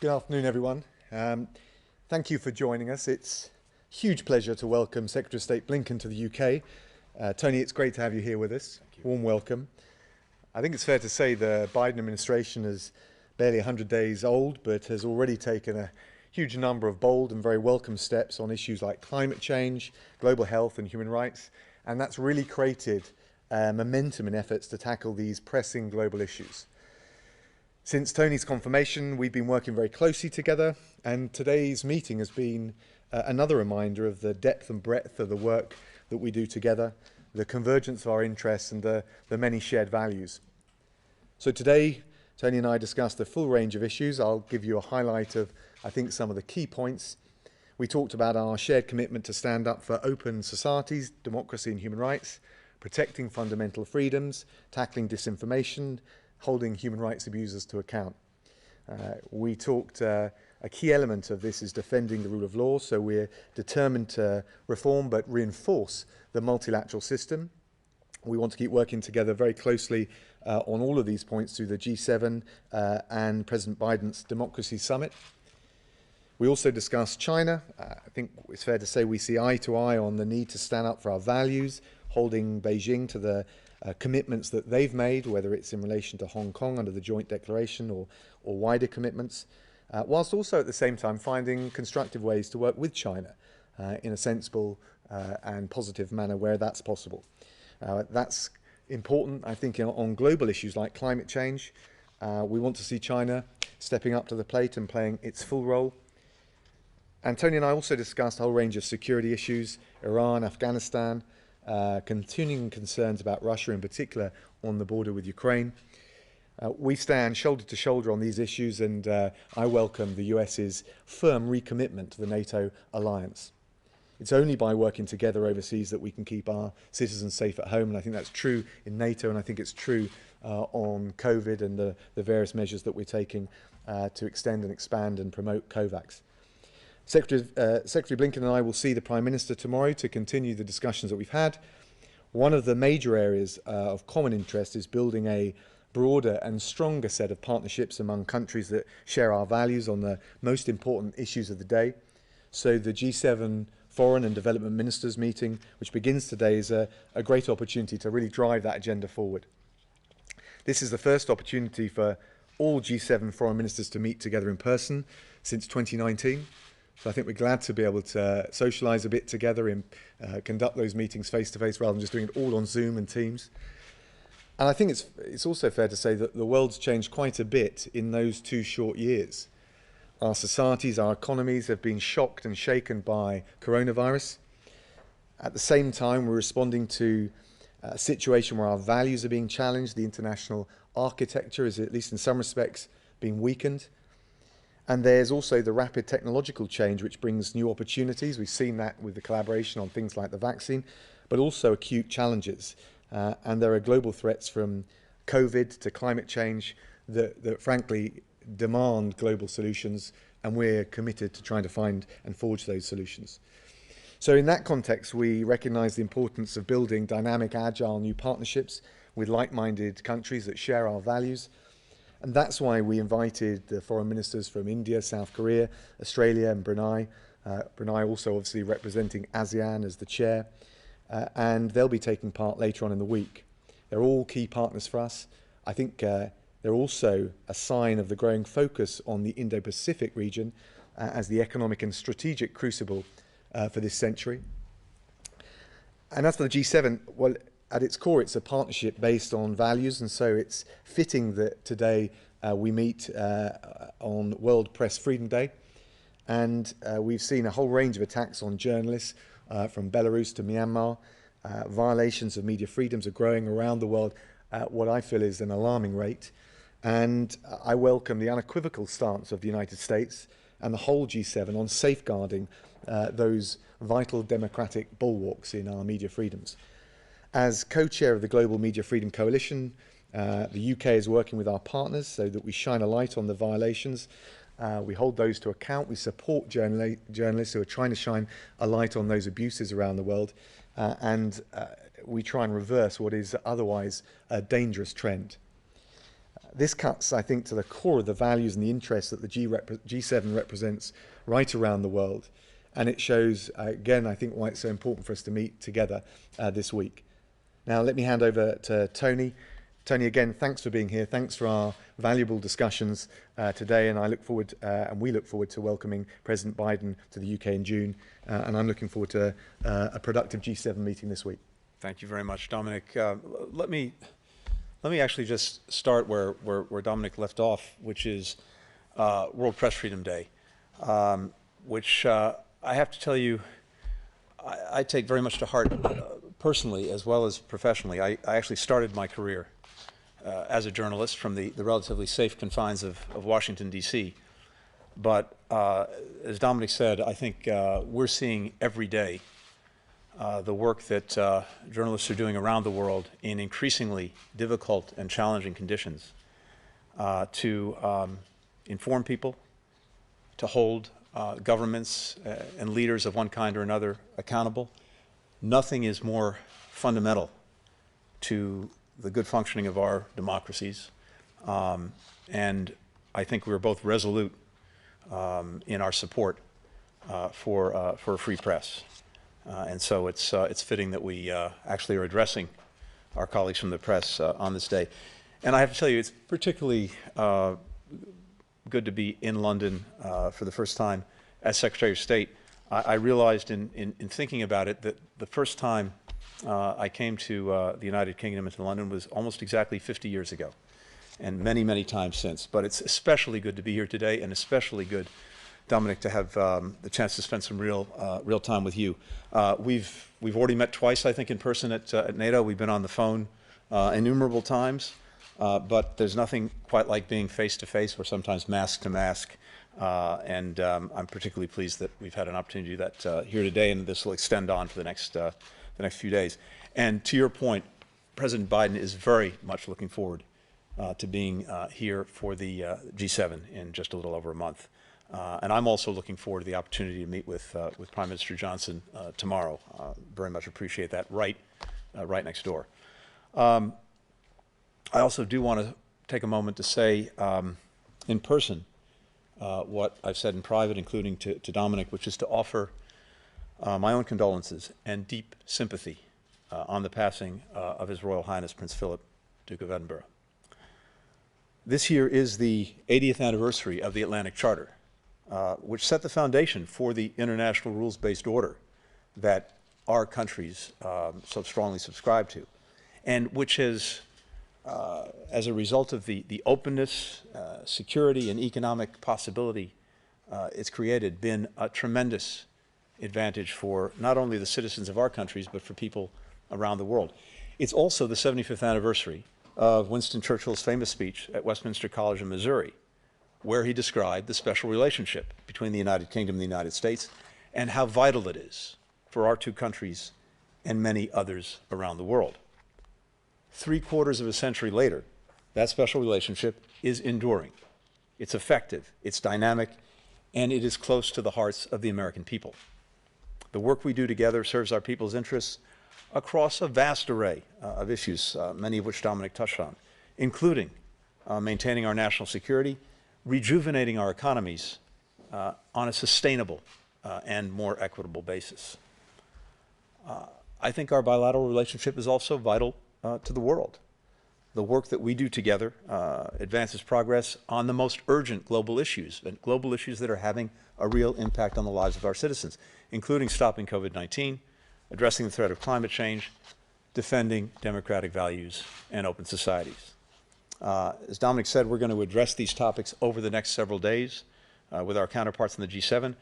Good afternoon, everyone. Thank you for joining us. It's a huge pleasure to welcome Secretary of State Blinken to the UK. Tony, it's great to have you here with us. Warm welcome. I think it's fair to say the Biden administration is barely 100 days old, but has already taken a huge number of bold and very welcome steps on issues like climate change, global health and human rights. And that's really created momentum in efforts to tackle these pressing global issues. Since Tony's confirmation, we've been working very closely together, and today's meeting has been another reminder of the depth and breadth of the work that we do together, the convergence of our interests and the many shared values. So today, Tony and I discussed a full range of issues. I'll give you a highlight of, I think, some of the key points. We talked about our shared commitment to stand up for open societies, democracy and human rights, protecting fundamental freedoms, tackling disinformation, holding human rights abusers to account. We talked, a key element of this is defending the rule of law, so we're determined to reform but reinforce the multilateral system. We want to keep working together very closely on all of these points through the G7 and President Biden's Democracy Summit. We also discussed China. I think it's fair to say we see eye to eye on the need to stand up for our values, holding Beijing to the commitments that they've made, whether it's in relation to Hong Kong under the joint declaration or wider commitments, whilst also at the same time finding constructive ways to work with China in a sensible and positive manner where that's possible. That's important, I think, on global issues like climate change. We want to see China stepping up to the plate and playing its full role. And Tony and I also discussed a whole range of security issues, Iran, Afghanistan, continuing concerns about Russia, in particular on the border with Ukraine. We stand shoulder to shoulder on these issues, and I welcome the US's firm recommitment to the NATO alliance. It's only by working together overseas that we can keep our citizens safe at home, and I think that's true in NATO, and I think it's true on COVID and the various measures that we're taking to extend and expand and promote COVAX. Secretary Blinken and I will see the Prime Minister tomorrow to continue the discussions that we've had. One of the major areas of common interest is building a broader and stronger set of partnerships among countries that share our values on the most important issues of the day. So the G7 Foreign and Development Ministers meeting, which begins today, is a great opportunity to really drive that agenda forward. This is the first opportunity for all G7 foreign ministers to meet together in person since 2019. So I think we're glad to be able to socialise a bit together and conduct those meetings face-to-face rather than just doing it all on Zoom and Teams. And I think it's also fair to say that the world's changed quite a bit in those 2 short years. Our societies, our economies have been shocked and shaken by coronavirus. At the same time, we're responding to a situation where our values are being challenged. The international architecture is, at least in some respects, being weakened. And there's also the rapid technological change which brings new opportunities. We've seen that with the collaboration on things like the vaccine, but also acute challenges. And there are global threats from COVID to climate change that frankly demand global solutions, and we're committed to trying to find and forge those solutions. So in that context, we recognise the importance of building dynamic, agile new partnerships with like-minded countries that share our values. And that's why we invited the foreign ministers from India, South Korea, Australia and Brunei. Brunei also obviously representing ASEAN as the chair. And they'll be taking part later on in the week. They're all key partners for us. I think they're also a sign of the growing focus on the Indo-Pacific region as the economic and strategic crucible for this century. And as for the G7, well, at its core, it's a partnership based on values, and so it's fitting that today we meet on World Press Freedom Day. And we've seen a whole range of attacks on journalists from Belarus to Myanmar. Violations of media freedoms are growing around the world at what I feel is an alarming rate. And I welcome the unequivocal stance of the United States and the whole G7 on safeguarding those vital democratic bulwarks in our media freedoms. As co-chair of the Global Media Freedom Coalition, the UK is working with our partners so that we shine a light on the violations. We hold those to account. We support journalists who are trying to shine a light on those abuses around the world. And we try and reverse what is otherwise a dangerous trend. This cuts, I think, to the core of the values and the interests that the G7 represents right around the world. And it shows, again, I think why it's so important for us to meet together this week. Now, let me hand over to Tony. Tony, again, thanks for being here. Thanks for our valuable discussions today. And I look forward, and we look forward to welcoming President Biden to the UK in June. And I'm looking forward to a productive G7 meeting this week. Thank you very much, Dominic. Let me actually just start where Dominic left off, which is World Press Freedom Day, which I have to tell you, I take very much to heart personally as well as professionally. I actually started my career as a journalist from the relatively safe confines of Washington, D.C. But as Dominic said, I think we're seeing every day the work that journalists are doing around the world in increasingly difficult and challenging conditions to inform people, to hold governments and leaders of one kind or another accountable. Nothing is more fundamental to the good functioning of our democracies. And I think we're both resolute in our support for a free press. And so it's fitting that we actually are addressing our colleagues from the press on this day. And I have to tell you, it's particularly good to be in London for the first time as Secretary of State. I realized in thinking about it that the first time I came to the United Kingdom and to London was almost exactly 50 years ago, and many, many times since. But it's especially good to be here today, and especially good, Dominic, to have the chance to spend some real time with you. We've already met twice, I think, in person at NATO. We've been on the phone innumerable times, but there's nothing quite like being face-to-face or sometimes mask-to-mask. And I'm particularly pleased that we've had an opportunity to do that here today, and this will extend on for the next few days. And to your point, President Biden is very much looking forward to being here for the G7 in just a little over a month. And I'm also looking forward to the opportunity to meet with Prime Minister Johnson tomorrow. Very much appreciate that. Right next door. I also do want to take a moment to say in person what I've said in private, including to Dominic, which is to offer my own condolences and deep sympathy on the passing of His Royal Highness Prince Philip, Duke of Edinburgh. This year is the 80th anniversary of the Atlantic Charter, which set the foundation for the international rules-based order that our countries so strongly subscribe to, and which has, as a result of the openness, security, and economic possibility it's created, been a tremendous advantage for not only the citizens of our countries, but for people around the world. It's also the 75th anniversary of Winston Churchill's famous speech at Westminster College in Missouri, where he described the special relationship between the United Kingdom and the United States and how vital it is for our two countries and many others around the world. 3/4 of a century later, that special relationship is enduring. It's effective, it's dynamic, and it is close to the hearts of the American people. The work we do together serves our people's interests across a vast array of issues, many of which Dominic touched on, including maintaining our national security, rejuvenating our economies on a sustainable and more equitable basis. I think our bilateral relationship is also vital to the world. The work that we do together advances progress on the most urgent global issues, and global issues that are having a real impact on the lives of our citizens, including stopping COVID-19, addressing the threat of climate change, defending democratic values and open societies. As Dominic said, we're going to address these topics over the next several days with our counterparts in the G7.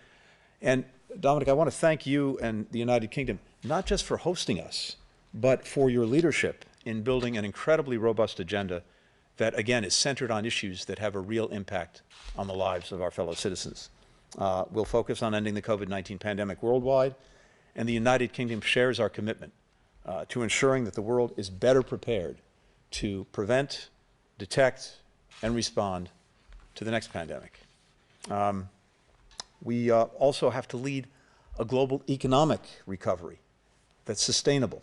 And Dominic, I want to thank you and the United Kingdom, not just for hosting us, but for your leadership in building an incredibly robust agenda that, again, is centered on issues that have a real impact on the lives of our fellow citizens. We'll focus on ending the COVID-19 pandemic worldwide, and the United Kingdom shares our commitment to ensuring that the world is better prepared to prevent, detect, and respond to the next pandemic. We also have to lead a global economic recovery that's sustainable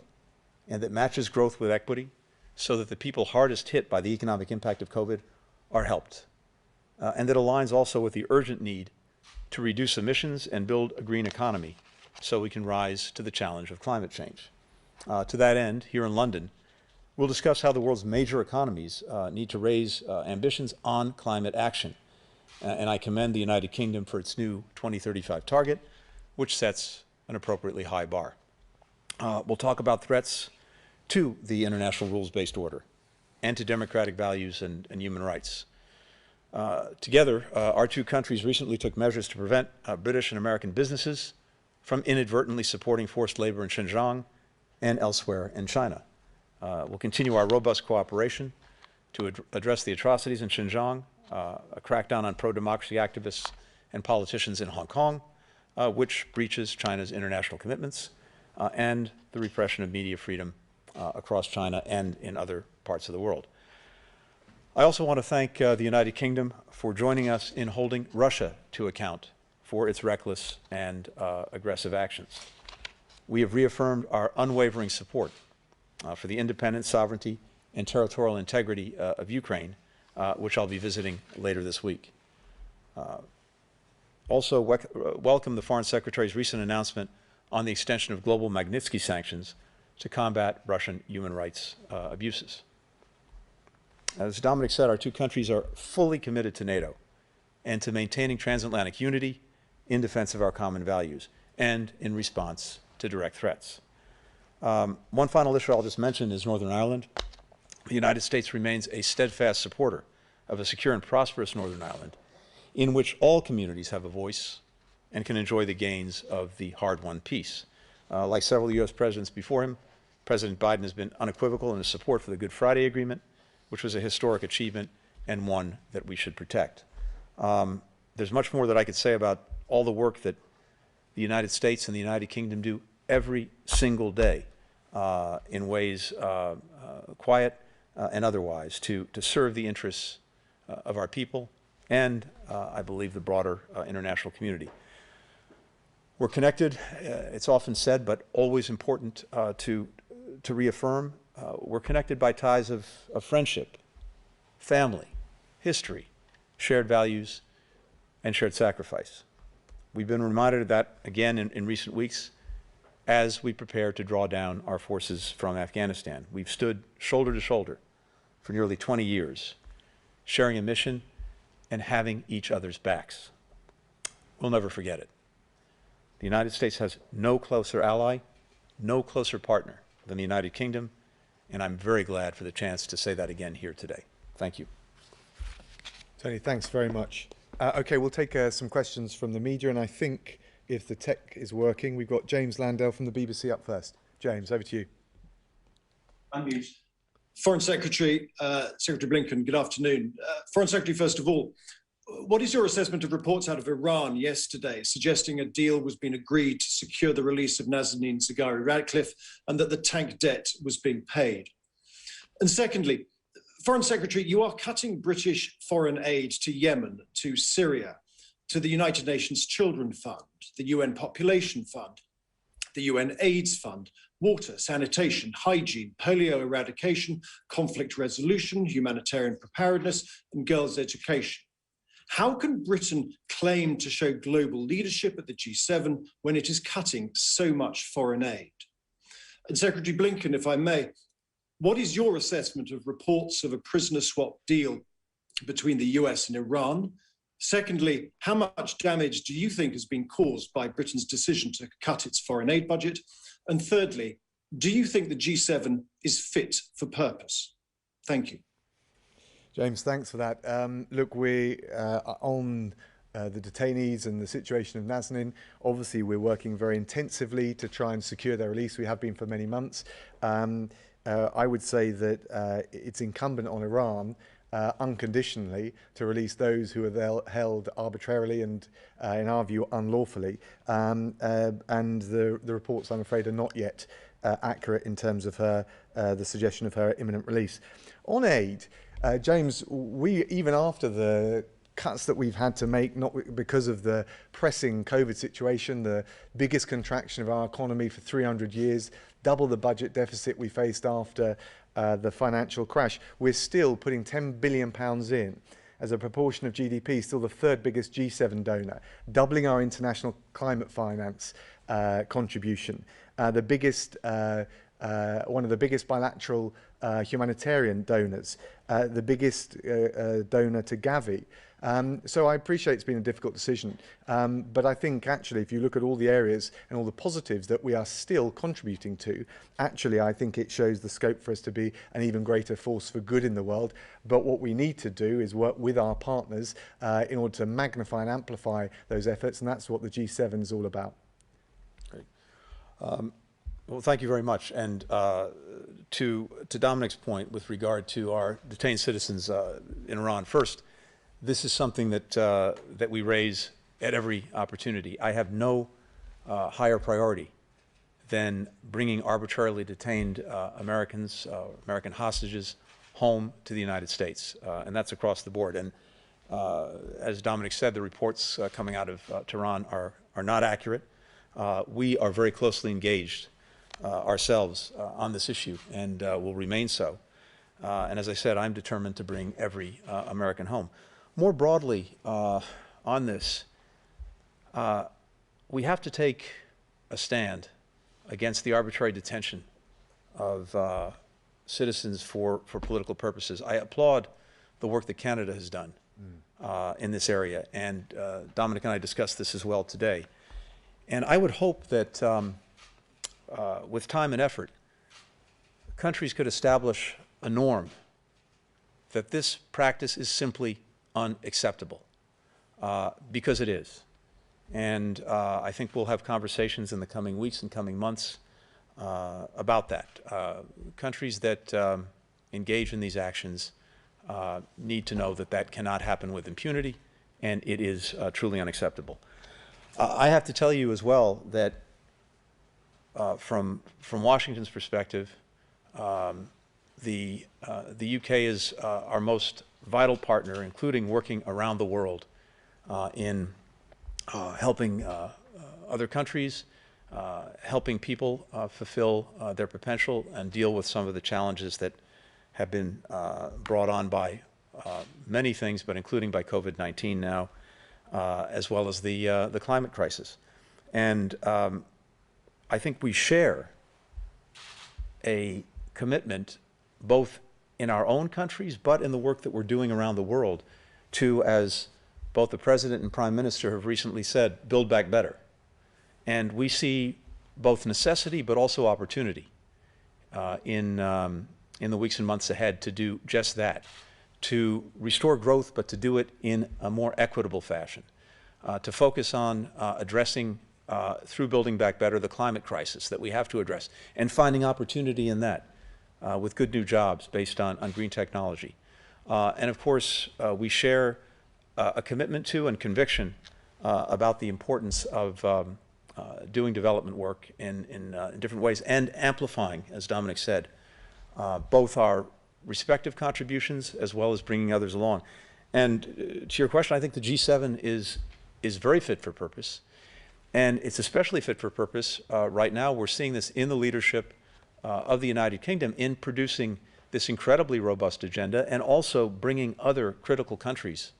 and that matches growth with equity, so that the people hardest hit by the economic impact of COVID are helped. And that aligns also with the urgent need to reduce emissions and build a green economy so we can rise to the challenge of climate change. To that end, here in London, we'll discuss how the world's major economies need to raise ambitions on climate action. And I commend the United Kingdom for its new 2035 target, which sets an appropriately high bar. We'll talk about threats to the international rules-based order and to democratic values and human rights. Together, our two countries recently took measures to prevent British and American businesses from inadvertently supporting forced labor in Xinjiang and elsewhere in China. We'll continue our robust cooperation to address the atrocities in Xinjiang, a crackdown on pro-democracy activists and politicians in Hong Kong, which breaches China's international commitments, and the repression of media freedom across China and in other parts of the world. I also want to thank the United Kingdom for joining us in holding Russia to account for its reckless and aggressive actions. We have reaffirmed our unwavering support for the independence, sovereignty, and territorial integrity of Ukraine, which I'll be visiting later this week. Also, welcome the Foreign Secretary's recent announcement on the extension of global Magnitsky sanctions to combat Russian human rights abuses. As Dominic said, our two countries are fully committed to NATO and to maintaining transatlantic unity in defense of our common values and in response to direct threats. One final issue I'll just mention is Northern Ireland. The United States remains a steadfast supporter of a secure and prosperous Northern Ireland in which all communities have a voice and can enjoy the gains of the hard-won peace. Like several U.S. presidents before him, President Biden has been unequivocal in his support for the Good Friday Agreement, which was a historic achievement and one that we should protect. There's much more that I could say about all the work that the United States and the United Kingdom do every single day in ways quiet and otherwise to serve the interests of our people and, I believe, the broader international community. We're connected, it's often said, but always important to reaffirm. We're connected by ties of friendship, family, history, shared values, and shared sacrifice. We've been reminded of that again in recent weeks as we prepare to draw down our forces from Afghanistan. We've stood shoulder to shoulder for nearly 20 years, sharing a mission and having each other's backs. We'll never forget it. The United States has no closer ally, no closer partner than the United Kingdom, and I'm very glad for the chance to say that again here today. Thank you. Tony, thanks very much. Okay, we'll take some questions from the media, and I think if the tech is working, we've got James Landell from the BBC up first. James, over to you. Unmute. Foreign Secretary, Secretary Blinken, good afternoon. Foreign Secretary, first of all, what is your assessment of reports out of Iran yesterday suggesting a deal was being agreed to secure the release of Nazanin Zaghari-Ratcliffe and that the tank debt was being paid? And secondly, Foreign Secretary, you are cutting British foreign aid to Yemen, to Syria, to the United Nations Children's Fund, the UN Population Fund, the UN AIDS Fund, water, sanitation, hygiene, polio eradication, conflict resolution, humanitarian preparedness, and girls' education. How can Britain claim to show global leadership at the G7 when it is cutting so much foreign aid? And Secretary Blinken, if I may, what is your assessment of reports of a prisoner swap deal between the US and Iran? Secondly, how much damage do you think has been caused by Britain's decision to cut its foreign aid budget? And thirdly, do you think the G7 is fit for purpose? Thank you. James, thanks for that. Look, we are on the detainees and the situation of Nazanin. Obviously, we're working very intensively to try and secure their release. We have been for many months. I would say that it's incumbent on Iran unconditionally to release those who are held arbitrarily and, in our view, unlawfully. And the reports, I'm afraid, are not yet accurate in terms of the suggestion of her imminent release. On aid, James, we, even after the cuts that we've had to make, not because of the pressing COVID situation, the biggest contraction of our economy for 300 years, double the budget deficit we faced after the financial crash. We're still putting £10 billion in as a proportion of GDP, still the third biggest G7 donor, doubling our international climate finance contribution, the biggest, one of the biggest bilateral humanitarian donors, the biggest donor to Gavi. So I appreciate it's been a difficult decision, but I think actually if you look at all the areas and all the positives that we are still contributing to, actually I think it shows the scope for us to be an even greater force for good in the world. But what we need to do is work with our partners in order to magnify and amplify those efforts, and that's what the G7 is all about. Great. Well, thank you very much. And to Dominic's point with regard to our detained citizens in Iran, first, this is something that that we raise at every opportunity. I have no higher priority than bringing arbitrarily detained Americans, American hostages, home to the United States, and that's across the board. And as Dominic said, the reports coming out of Tehran are not accurate. We are very closely engaged ourselves on this issue, and will remain so. And as I said, I'm determined to bring every American home. More broadly on this, we have to take a stand against the arbitrary detention of citizens for political purposes. I applaud the work that Canada has done in this area, and Dominic and I discussed this as well today. And I would hope that with time and effort, countries could establish a norm that this practice is simply unacceptable, because it is. And I think we'll have conversations in the coming weeks and coming months about that. Countries that engage in these actions need to know that that cannot happen with impunity, and it is truly unacceptable. I have to tell you as well that from Washington's perspective, the UK is our most vital partner, including working around the world in helping other countries, helping people fulfill their potential and deal with some of the challenges that have been brought on by many things, but including by COVID-19 now, as well as the climate crisis. And I think we share a commitment both in our own countries, but in the work that we're doing around the world to, as both the President and Prime Minister have recently said, build back better. And we see both necessity but also opportunity in the weeks and months ahead to do just that, to restore growth, but to do it in a more equitable fashion, to focus on addressing, through building back better, the climate crisis that we have to address, and finding opportunity in that with good new jobs based on green technology. And of course, we share a commitment to and conviction about the importance of doing development work in different ways and amplifying, as Dominic said, both our respective contributions as well as bringing others along. And to your question, I think the G7 is very fit for purpose, and it's especially fit for purpose right now. We're seeing this in the leadership of the United Kingdom in producing this incredibly robust agenda, and also bringing other critical countries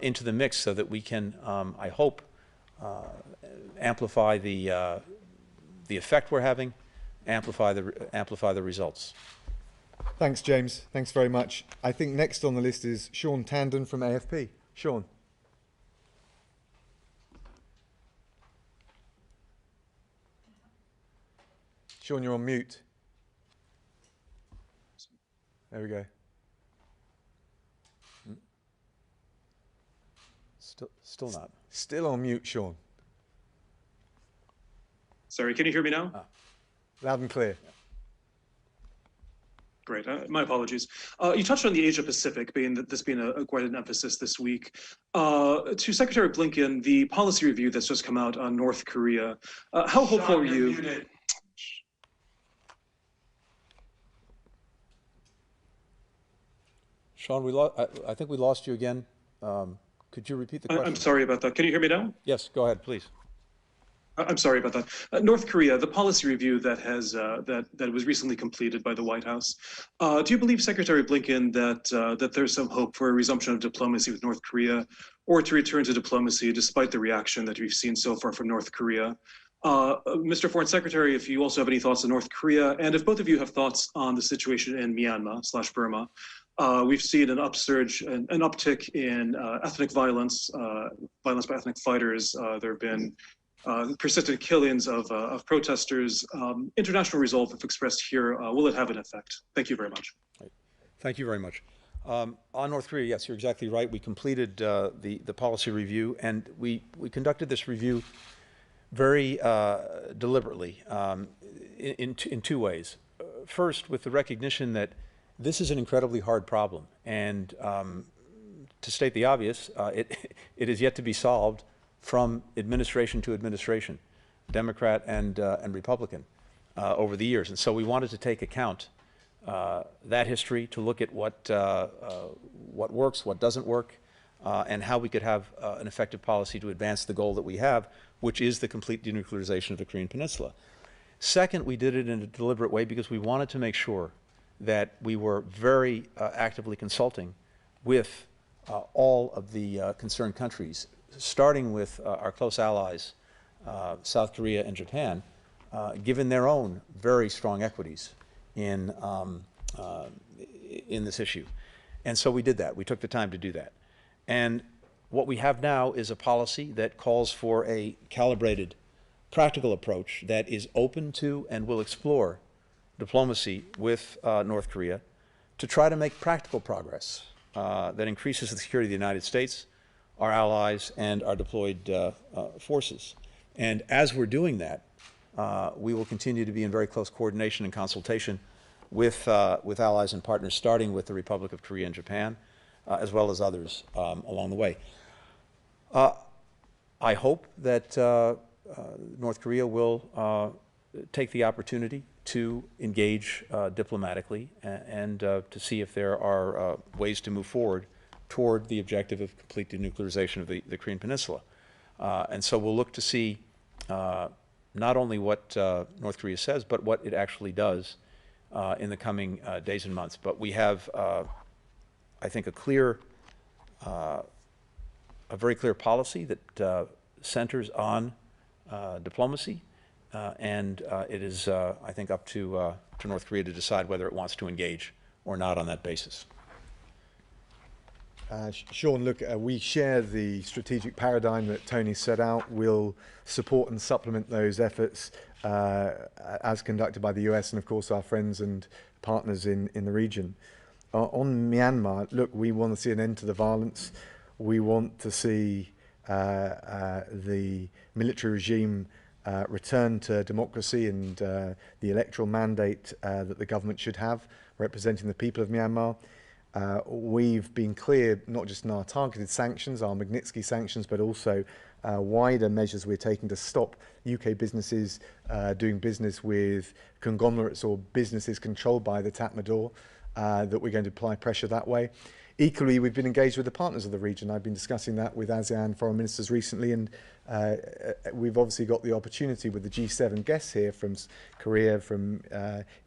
into the mix so that we can, I hope, amplify the effect we're having, amplify the results. Thanks, James. Thanks very much. I think next on the list is Sean Tandon from AFP. Sean. Sean, you're on mute. There we go. Still not. Still on mute, Sean. Sorry, can you hear me now? Loud and clear. Great, my apologies. You touched on the Asia Pacific, this being quite an emphasis this week. To Secretary Blinken, the policy review that's just come out on North Korea, how hopeful are you? Muted. Sean, I think we lost you again. Could you repeat the question? I'm sorry about that. Can you hear me now? Yes, go ahead, please. I'm sorry about that. North Korea, the policy review that has that was recently completed by the White House. Do you believe, Secretary Blinken, that there's some hope for a resumption of diplomacy with North Korea, or to return to diplomacy despite the reaction that we've seen so far from North Korea? Mr. Foreign Secretary, if you also have any thoughts on North Korea, and if both of you have thoughts on the situation in Myanmar/Burma. We've seen an upsurge, an uptick in ethnic violence, violence by ethnic fighters. There have been persistent killings of protesters. International resolve, if expressed here, will it have an effect? Thank you very much. Thank you very much. On North Korea, yes, you're exactly right. We completed the policy review, and we conducted this review very deliberately in two ways. First, with the recognition that this is an incredibly hard problem, and to state the obvious, it is yet to be solved from administration to administration, Democrat and Republican, over the years. And so we wanted to take account that history, to look at what works, what doesn't work, and how we could have an effective policy to advance the goal that we have, which is the complete denuclearization of the Korean Peninsula. Second, we did it in a deliberate way because we wanted to make sure that we were very actively consulting with all of the concerned countries, starting with our close allies, South Korea and Japan, given their own very strong equities in this issue. And so we did that. We took the time to do that. And what we have now is a policy that calls for a calibrated, practical approach that is open to and will explore diplomacy with North Korea to try to make practical progress that increases the security of the United States, our allies, and our deployed forces. And as we're doing that, we will continue to be in very close coordination and consultation with allies and partners, starting with the Republic of Korea and Japan, as well as others along the way. I hope that North Korea will take the opportunity to engage diplomatically and to see if there are ways to move forward toward the objective of complete denuclearization of the Korean Peninsula. And so we'll look to see not only what North Korea says, but what it actually does in the coming days and months. But we have, I think, a very clear policy that centers on diplomacy, and it is, I think, up to North Korea to decide whether it wants to engage or not on that basis. Sean, look, we share the strategic paradigm that Tony set out. We'll support and supplement those efforts as conducted by the US and, of course, our friends and partners in the region. On Myanmar, look, we want to see an end to the violence. We want to see the military regime return to democracy and the electoral mandate that the government should have, representing the people of Myanmar. We've been clear, not just in our targeted sanctions, our Magnitsky sanctions, but also wider measures we're taking to stop UK businesses doing business with conglomerates or businesses controlled by the Tatmadaw, that we're going to apply pressure that way. Equally, we've been engaged with the partners of the region. I've been discussing that with ASEAN foreign ministers recently, and we've obviously got the opportunity with the G7 guests here from Korea, from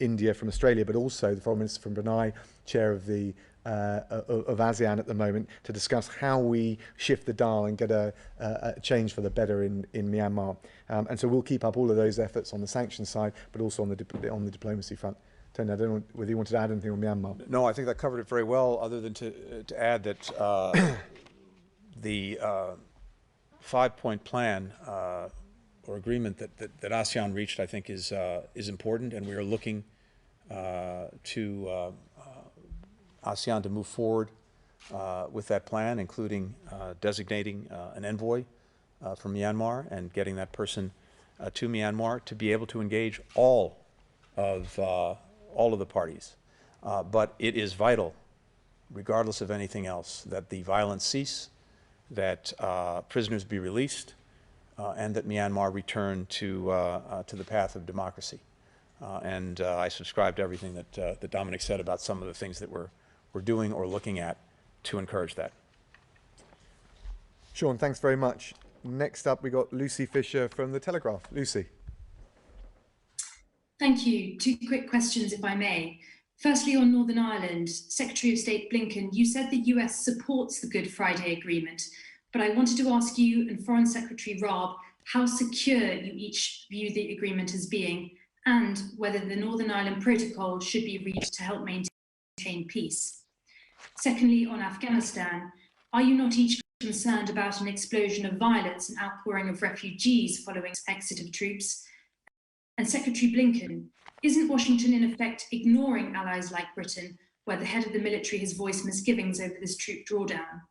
India, from Australia, but also the foreign minister from Brunei, chair of the of ASEAN at the moment, to discuss how we shift the dial and get a change for the better in Myanmar. And so we'll keep up all of those efforts on the sanctions side, but also on the diplomacy front. Tony, I don't know whether you wanted to add anything on Myanmar. No, I think that covered it very well, other than to add that the 5-point plan or agreement that ASEAN reached, I think, is important, and we are looking to ASEAN to move forward with that plan, including designating an envoy from Myanmar and getting that person to Myanmar to be able to engage all of the parties. But it is vital, regardless of anything else, that the violence cease, that prisoners be released, and that Myanmar return to the path of democracy. And I subscribe to everything that Dominic said about some of the things that we're doing or looking at to encourage that. Sean, thanks very much. Next up, we got Lucy Fisher from The Telegraph. Lucy. Thank you. Two quick questions, if I may. Firstly, on Northern Ireland, Secretary of State Blinken, you said the US supports the Good Friday Agreement, but I wanted to ask you and Foreign Secretary Raab how secure you each view the agreement as being, and whether the Northern Ireland Protocol should be reached to help maintain peace. Secondly, on Afghanistan, are you not each concerned about an explosion of violence and outpouring of refugees following exit of troops? And Secretary Blinken, isn't Washington in effect ignoring allies like Britain, where the head of the military has voiced misgivings over this troop drawdown?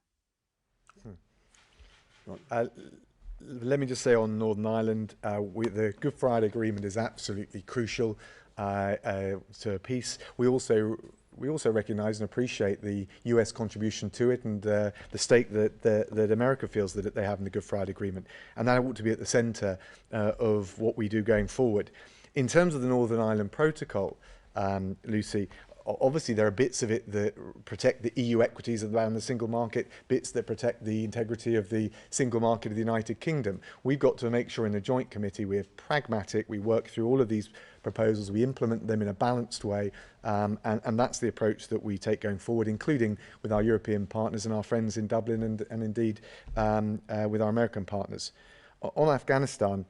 Let me just say on Northern Ireland, the Good Friday Agreement is absolutely crucial to peace. We also recognise and appreciate the US contribution to it and the stake that America feels that they have in the Good Friday Agreement. And that ought to be at the centre of what we do going forward. In terms of the Northern Ireland Protocol, Lucy, obviously there are bits of it that protect the EU equities around the single market, bits that protect the integrity of the single market of the United Kingdom. We've got to make sure in the joint committee we're pragmatic, we work through all of these proposals, we implement them in a balanced way, and that's the approach that we take going forward, including with our European partners and our friends in Dublin and indeed with our American partners. On Afghanistan,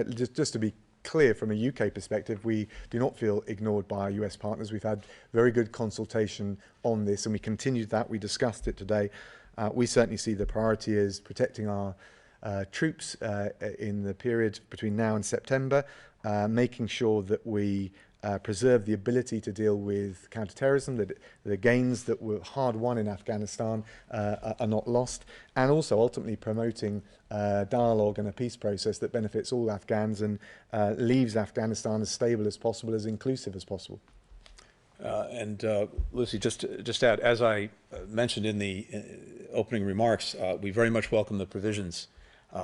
just to be clear from a UK perspective, we do not feel ignored by our US partners. We've had very good consultation on this and we continued that. We discussed it today. We certainly see the priority as protecting our troops in the period between now and September, making sure that we preserve the ability to deal with counterterrorism, that the gains that were hard won in Afghanistan are not lost, and also ultimately promoting dialogue and a peace process that benefits all Afghans and leaves Afghanistan as stable as possible, as inclusive as possible. Lucy, just add, as I mentioned in the opening remarks, we very much welcome the provisions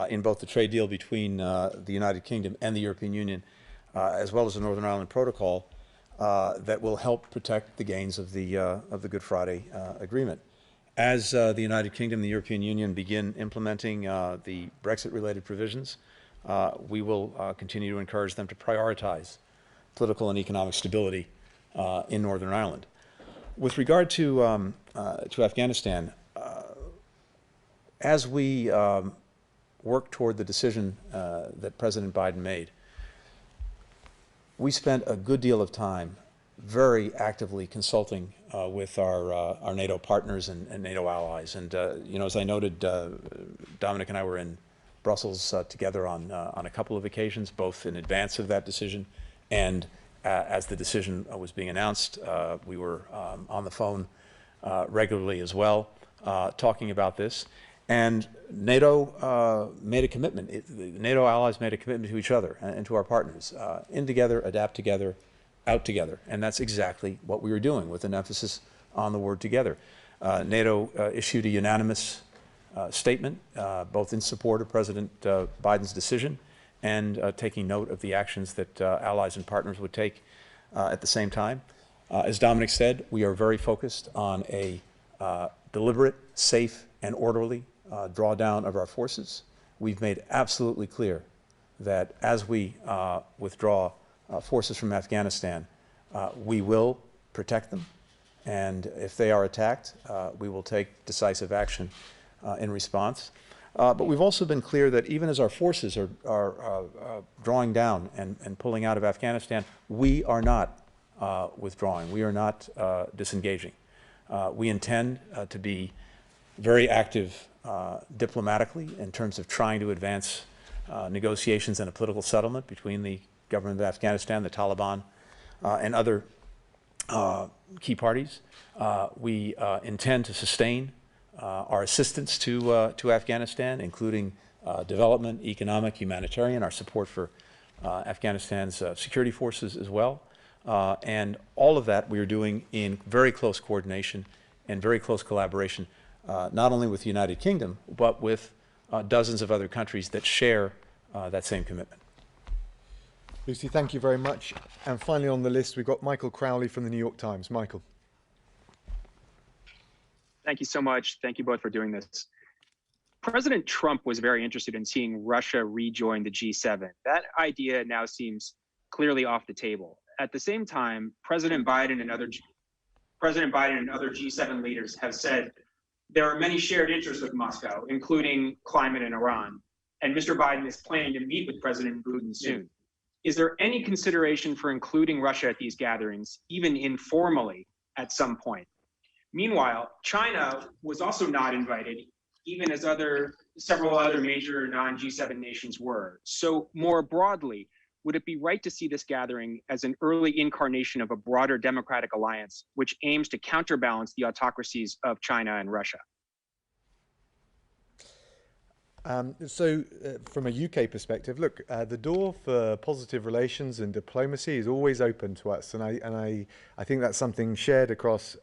in both the trade deal between the United Kingdom and the European Union, as well as the Northern Ireland Protocol, that will help protect the gains of the Good Friday Agreement. As the United Kingdom and the European Union begin implementing the Brexit-related provisions, we will continue to encourage them to prioritize political and economic stability in Northern Ireland. With regard to Afghanistan, as we work toward the decision that President Biden made, we spent a good deal of time very actively consulting with our NATO partners and NATO allies. And you know, as I noted, Dominic and I were in Brussels together on a couple of occasions, both in advance of that decision and as the decision was being announced. We were on the phone regularly as well, talking about this. And NATO made a commitment. The NATO allies made a commitment to each other and to our partners. In together, adapt together, out together. And that's exactly what we were doing, with an emphasis on the word together. NATO issued a unanimous statement, both in support of President Biden's decision and taking note of the actions that allies and partners would take at the same time. As Dominic said, we are very focused on a deliberate, safe, and orderly drawdown of our forces. We've made absolutely clear that as we withdraw forces from Afghanistan, we will protect them, and if they are attacked, we will take decisive action in response. But we've also been clear that even as our forces are drawing down and pulling out of Afghanistan, we are not withdrawing. We are not disengaging. We intend to be very active diplomatically in terms of trying to advance negotiations and a political settlement between the government of Afghanistan, the Taliban, and other key parties. We intend to sustain our assistance to Afghanistan, including development, economic, humanitarian, our support for Afghanistan's security forces as well. And all of that we are doing in very close coordination and very close collaboration, not only with the United Kingdom, but with dozens of other countries that share that same commitment. Lucy, thank you very much. And finally on the list, we've got Michael Crowley from the New York Times. Michael. Thank you so much. Thank you both for doing this. President Trump was very interested in seeing Russia rejoin the G7. That idea now seems clearly off the table. At the same time, President Biden and other G7 leaders have said there are many shared interests with Moscow, including climate and Iran. And Mr. Biden is planning to meet with President Putin soon. Is there any consideration for including Russia at these gatherings, even informally, at some point? Meanwhile, China was also not invited, even as several other major non-G7 nations were. So more broadly, would it be right to see this gathering as an early incarnation of a broader democratic alliance, which aims to counterbalance the autocracies of China and Russia? From a UK perspective, look, the door for positive relations and diplomacy is always open to us, and I think that's something shared across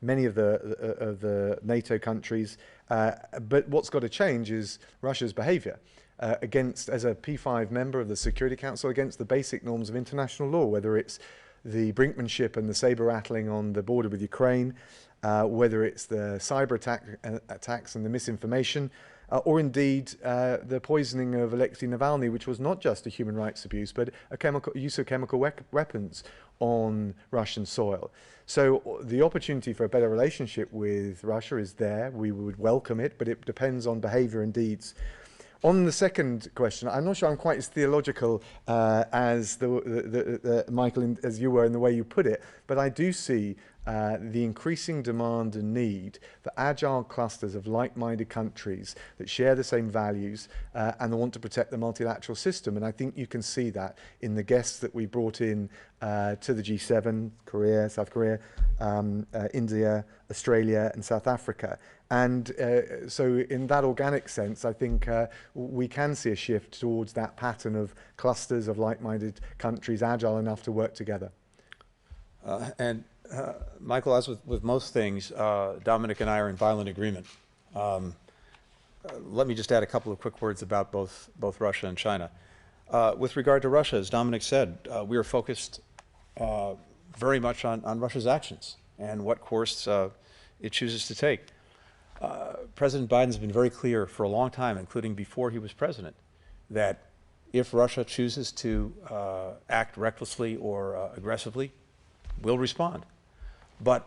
many of the NATO countries. But what's got to change is Russia's behaviour as a P5 member of the Security Council, against the basic norms of international law, whether it's the brinkmanship and the saber rattling on the border with Ukraine, whether it's the cyber attacks and the misinformation, or indeed the poisoning of Alexei Navalny, which was not just a human rights abuse, but use of chemical weapons on Russian soil. So the opportunity for a better relationship with Russia is there. We would welcome it, but it depends on behaviour and deeds. On the second question, I'm not sure I'm quite as theological as Michael, as you were in the way you put it, but I do see the increasing demand and need for agile clusters of like-minded countries that share the same values and want to protect the multilateral system. And I think you can see that in the guests that we brought in to the G7, Korea, South Korea, India, Australia, and South Africa. And so in that organic sense, I think we can see a shift towards that pattern of clusters of like-minded countries, agile enough to work together. Michael, as with most things, Dominic and I are in violent agreement. Let me just add a couple of quick words about both Russia and China. With regard to Russia, as Dominic said, we are focused very much on Russia's actions and what course it chooses to take. President Biden's been very clear for a long time, including before he was president, that if Russia chooses to act recklessly or aggressively, we'll respond. But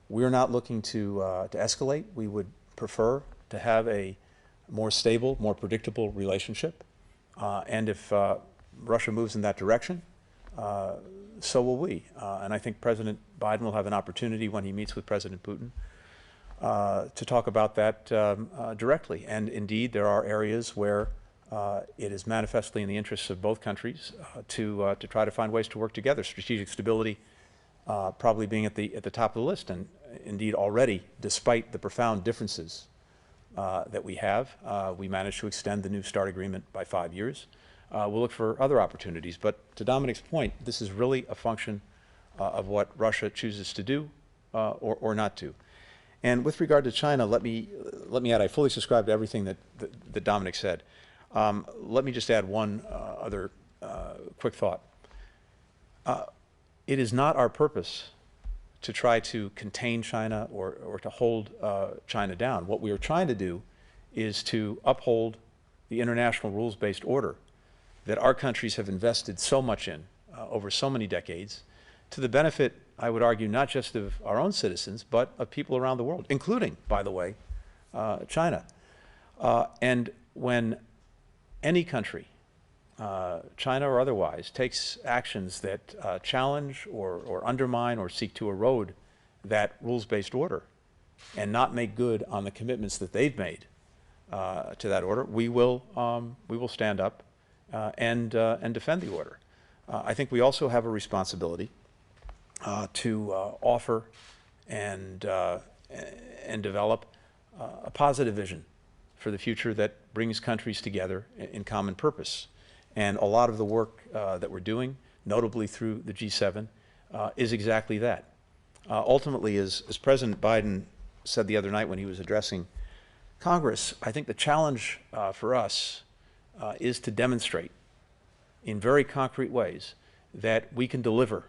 we're not looking to escalate. We would prefer to have a more stable, more predictable relationship. And if Russia moves in that direction, so will we. And I think President Biden will have an opportunity when he meets with President Putin to talk about that directly. And indeed, there are areas where it is manifestly in the interests of both countries to try to find ways to work together. Strategic stability probably being at the top of the list, and indeed already, despite the profound differences that we have, we managed to extend the New START agreement by 5 years. We'll look for other opportunities, but to Dominic's point, this is really a function of what Russia chooses to do or not do. And with regard to China, let me add, I fully subscribe to everything that Dominic said. Let me just add one other quick thought. It is not our purpose to try to contain China or to hold China down. What we are trying to do is to uphold the international rules-based order that our countries have invested so much in over so many decades, to the benefit, I would argue, not just of our own citizens, but of people around the world, including, by the way, China. And when any country, China or otherwise, takes actions that challenge or undermine or seek to erode that rules-based order and not make good on the commitments that they've made to that order, we will stand up and defend the order. I think we also have a responsibility to offer and develop a positive vision for the future that brings countries together in common purpose. And a lot of the work that we're doing, notably through the G7, is exactly that. Ultimately, as President Biden said the other night when he was addressing Congress, I think the challenge for us is to demonstrate in very concrete ways that we can deliver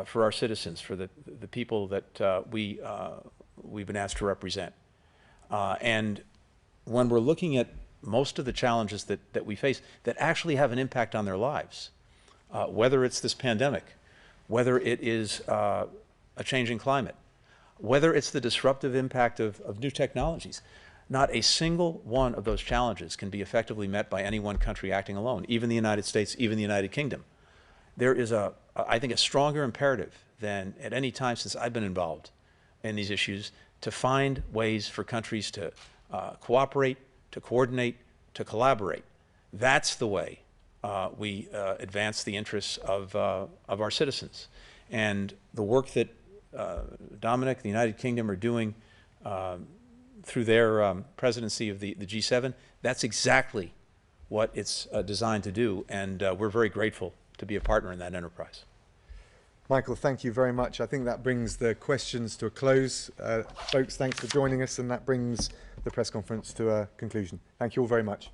for our citizens, for the people that we've been asked to represent. And when we're looking at most of the challenges that we face that actually have an impact on their lives, whether it's this pandemic, whether it is a changing climate, whether it's the disruptive impact of new technologies, not a single one of those challenges can be effectively met by any one country acting alone, even the United States, even the United Kingdom. There is, I think, a stronger imperative than at any time since I've been involved in these issues to find ways for countries to cooperate, to coordinate, to collaborate. That's the way we advance the interests of our citizens. And the work that Dominic, the United Kingdom are doing through their presidency of the G7, that's exactly what it's designed to do. And we're very grateful to be a partner in that enterprise. Michael, thank you very much. I think that brings the questions to a close. Folks, thanks for joining us, and that brings the press conference to a conclusion. Thank you all very much.